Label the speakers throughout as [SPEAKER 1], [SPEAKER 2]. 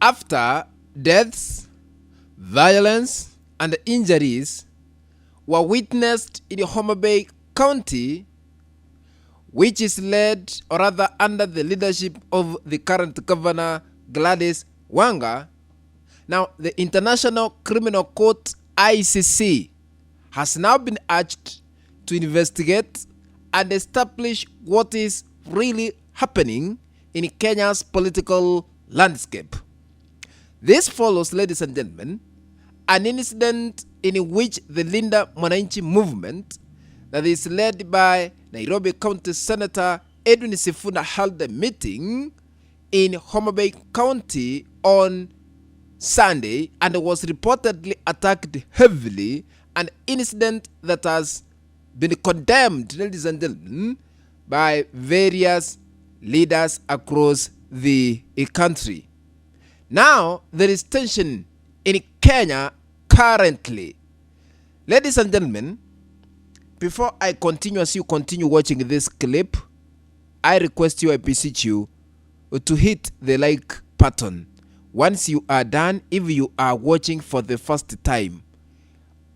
[SPEAKER 1] after deaths, violence, and injuries were witnessed in Homa Bay County, which is led, or rather under the leadership of the current governor, Gladys Wanga. Now, the International Criminal Court, ICC, has now been urged to investigate and establish what is really happening in Kenya's political landscape. This follows, ladies and gentlemen, an incident in which the Linda Mwananchi movement, that is led by Nairobi County Senator Edwin Sifuna, held a meeting in Homa Bay County on Sunday and was reportedly attacked heavily, an incident that has been condemned, ladies and gentlemen, by various leaders across the country. Now, there is tension in Kenya currently. Ladies and gentlemen, before I continue, as you continue watching this clip, I request you, I beseech you, to hit the like button. Once you are done, if you are watching for the first time,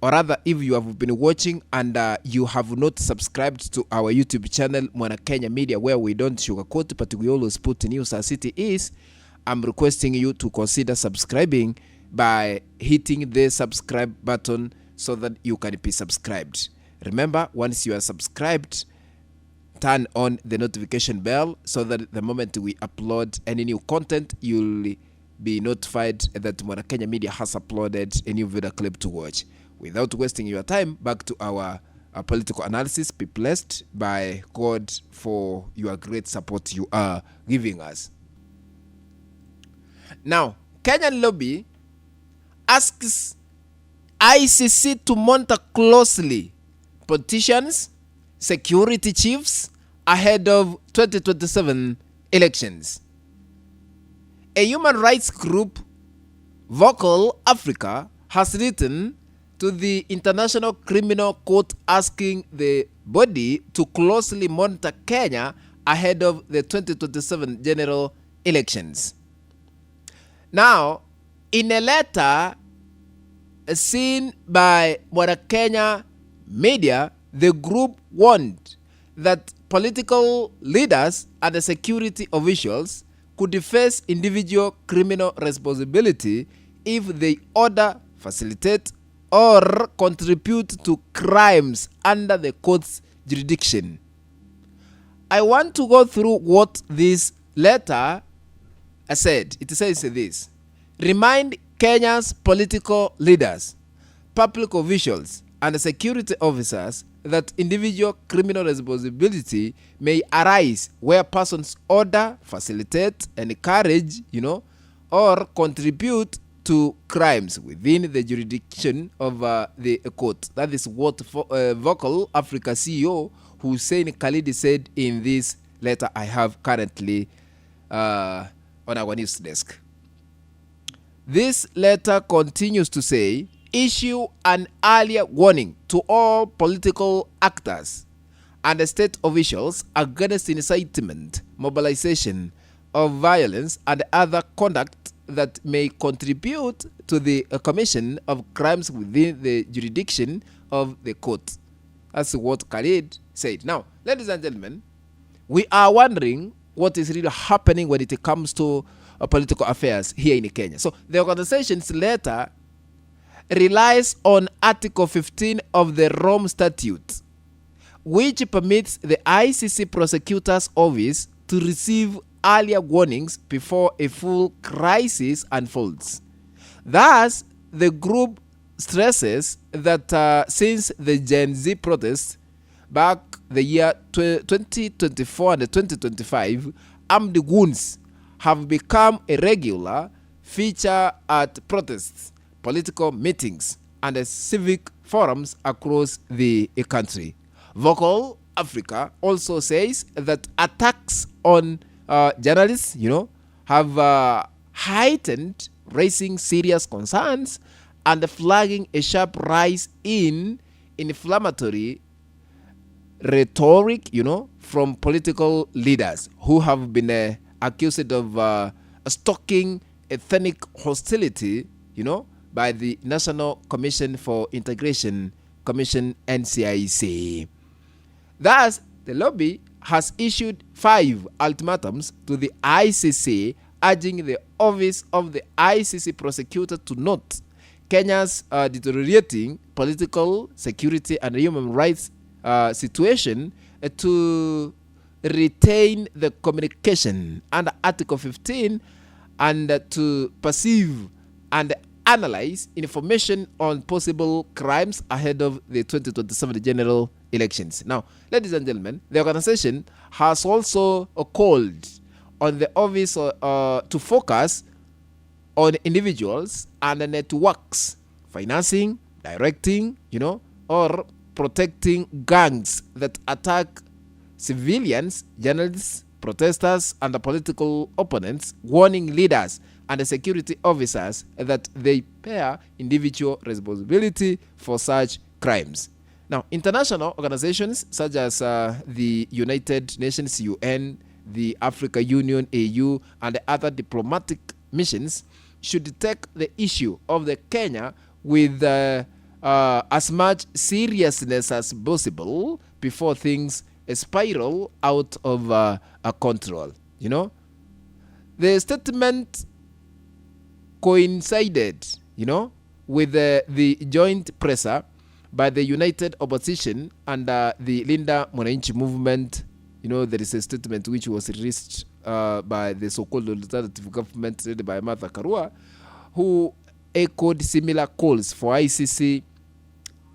[SPEAKER 1] or rather if you have been watching and you have not subscribed to our YouTube channel, Mwana Kenya Media, where we don't sugarcoat but we always put news as it is, I'm requesting you to consider subscribing by hitting the subscribe button so that you can be subscribed. Remember, once you are subscribed, turn on the notification bell so that the moment we upload any new content, you'll be notified that Mwana Kenya Media has uploaded a new video clip to watch. Without wasting your time, back to our political analysis. Be blessed by God for your great support you are giving us. Now, Kenyan lobby asks ICC to monitor closely politicians, security chiefs ahead of 2027 elections. A human rights group, Vocal Africa, has written to the International Criminal Court asking the body to closely monitor Kenya ahead of the 2027 general elections. Now, in a letter seen by Mwana Kenya Media, the group warned that political leaders and the security officials could face individual criminal responsibility if they order, facilitate, or contribute to crimes under the court's jurisdiction. I want to go through what this letter said. It says this: remind Kenya's political leaders, public officials, and security officers that individual criminal responsibility may arise where persons order, facilitate, encourage, or contribute to crimes within the jurisdiction of the court. That is what Vocal Africa CEO Hussein Khalid said in this letter I have currently on our news desk. This letter continues to say, issue an earlier warning to all political actors and state officials against incitement, mobilization of violence, and other conduct that may contribute to the commission of crimes within the jurisdiction of the court. That's what Khalid said. Now, ladies and gentlemen, we are wondering what is really happening when it comes to political affairs here in Kenya. So the organization's letter relies on Article 15 of the Rome Statute, which permits the ICC Prosecutors Office to receive earlier warnings before a full crisis unfolds. Thus, the group stresses that since the Gen Z protests back the year 2024 and 2025, armed wounds have become a regular feature at protests, political meetings, and civic forums across the country. Vocal Africa also says that attacks on journalists, have heightened, raising serious concerns and flagging a sharp rise in inflammatory rhetoric, from political leaders who have been accused of stalking ethnic hostility, by the National Commission for Integration Commission, NCIC. Thus, the lobby has issued 5 ultimatums to the ICC, urging the office of the ICC prosecutor to note Kenya's deteriorating political, security, and human rights situation, to retain the communication under Article 15, and to perceive and analyze information on possible crimes ahead of the 2027 general elections. Now, ladies and gentlemen, the organization has also called on the office to focus on individuals and networks financing, directing, or protecting gangs that attack civilians, journalists, protesters, and the political opponents, warning leaders and the security officers that they bear individual responsibility for such crimes. Now, international organizations such as the United Nations, UN, the Africa Union, AU, and the other diplomatic missions should take the issue of the Kenya with as much seriousness as possible before things spiral out of control. The statement coincided, with the joint presser by the United Opposition and the Linda Mwananchi movement. There is a statement which was released by the so-called alternative government led by Martha Karua, who echoed similar calls for ICC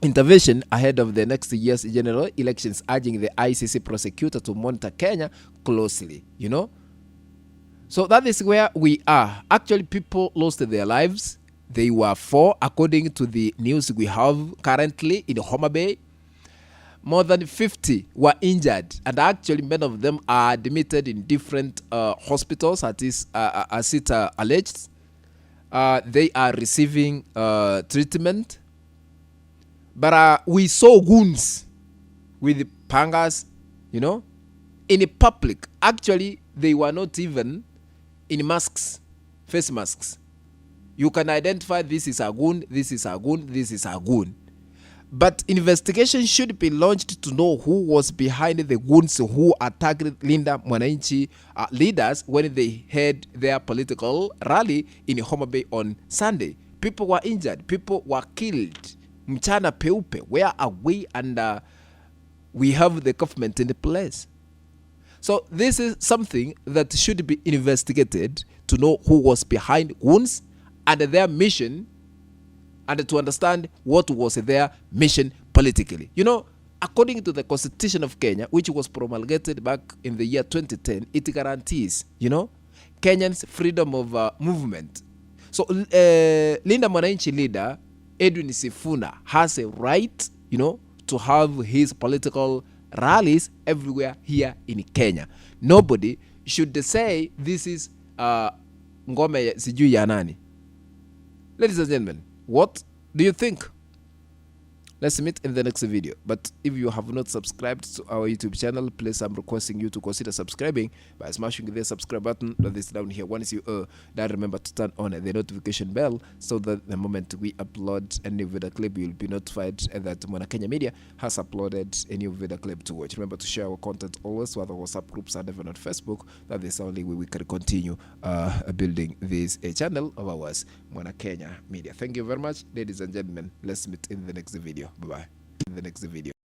[SPEAKER 1] intervention ahead of the next year's general elections, urging the ICC prosecutor to monitor Kenya closely. So that is where we are. Actually, people lost their lives. They were 4, according to the news we have currently in Homa Bay. More than 50 were injured, and actually many of them are admitted in different hospitals, as it alleged. They are receiving treatment. But we saw goons with pangas, in public. Actually, they were not even in masks, face masks. You can identify this is a goon, this is a goon, this is a goon. But investigation should be launched to know who was behind the goons who attacked Linda Mwananchi leaders when they had their political rally in Homa Bay on Sunday. People were injured, people were killed. Mchana peupe, where are we? And we have the government in the place. So this is something that should be investigated to know who was behind wounds and their mission, and to understand what was their mission politically. According to the Constitution of Kenya, which was promulgated back in the year 2010, it guarantees, Kenyans' freedom of movement. So Linda Mwananchi leader Edwin Sifuna has a right, to have his political rallies everywhere here in Kenya. Nobody should say this is ngome sijui ya nani. Ladies and gentlemen, what do you think? Let's meet in the next video. But if you have not subscribed to our YouTube channel, please, I'm requesting you to consider subscribing by smashing the subscribe button that is down here. Once you then remember to turn on the notification bell so that the moment we upload a new video clip, you'll be notified that Mwana Kenya Media has uploaded a new video clip to watch. Remember to share our content always with our WhatsApp groups and even on Facebook. That is the only way we can continue building this channel of ours, Mwana Kenya Media. Thank you very much, ladies and gentlemen. Let's meet in the next video. Bye-bye. In the next video.